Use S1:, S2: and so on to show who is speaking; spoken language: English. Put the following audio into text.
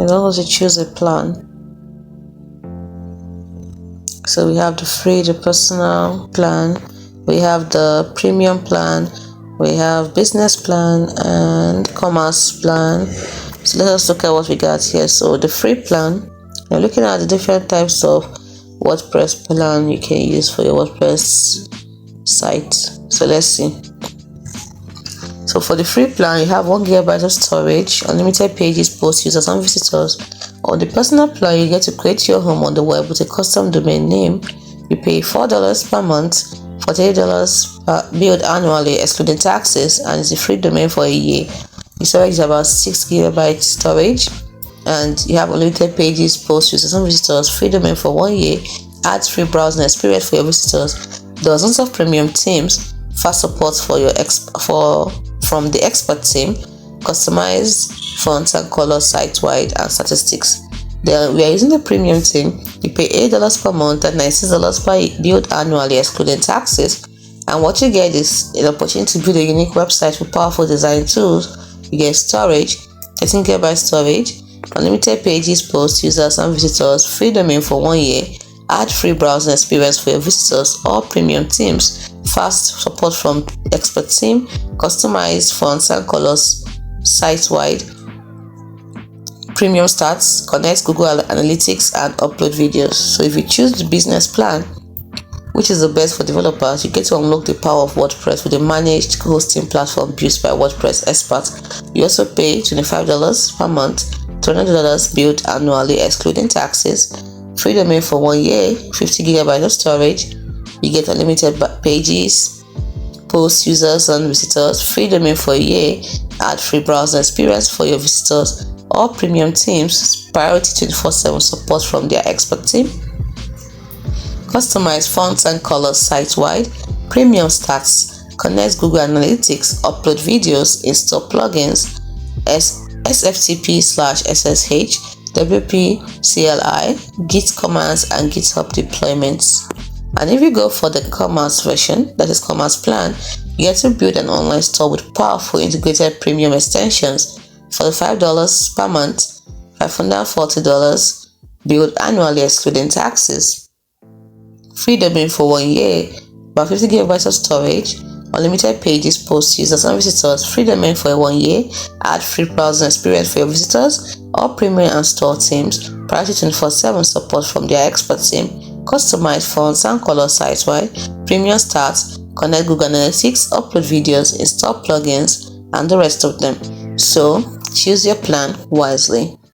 S1: in order to choose a plan. So we have the free, the personal plan, we have the premium plan, we have business plan and commerce plan. So let us look at what we got here. So the free plan, you're looking at the different types of WordPress plan you can use for your WordPress site. So let's see. So for the free plan, you have 1 GB of storage, unlimited pages, posts, users and visitors. On the personal plan, you get to create your home on the web with a custom domain name. You pay $4 per month, $48 billed annually excluding taxes, and it's a free domain for a year. The storage is about 6 GB storage, and you have unlimited pages, posts, users and visitors, free domain for 1 year, ad-free browsing experience for your visitors, dozens of premium themes, fast support for your from the expert team, customized fonts and colors site-wide, and statistics. Then we are using the premium team. You pay $8 per month and $96 per billed annually excluding taxes. And what you get is an opportunity to build a unique website with powerful design tools. You get storage, 13 GB storage, unlimited pages, posts, users and visitors, free domain for 1 year, ad-free browsing experience for your visitors, all premium themes, fast support from expert team, customized fonts and colors site-wide, premium stats, connect Google Analytics and upload videos. So if you choose the business plan, which is the best for developers, you get to unlock the power of WordPress with a managed hosting platform built by WordPress experts. You also pay $25 per month, $200 billed annually excluding taxes, free domain for 1 year, 50 GB of storage. You get unlimited pages, posts, users and visitors, free domain for a year, ad-free browser experience for your visitors, all premium teams, priority 24/7 support from their expert team, customized fonts and colors site-wide, premium stats, connect Google Analytics, upload videos, install plugins, SFTP/SSH, WP CLI, Git commands and GitHub deployments. And if you go for the commerce version, that is commerce plan, you get to build an online store with powerful integrated premium extensions for the $5 per month, $540 billed annually excluding taxes, free domain for 1 year, about 50 GB of storage, unlimited pages, posts, users and visitors, free domain for 1 year, ad-free browsing experience for your visitors, all premium and store teams, priority 24/7 support from their expert team, customized fonts and color site-wide, premium stats, connect Google Analytics, upload videos, install plugins, and the rest of them. So choose your plan wisely.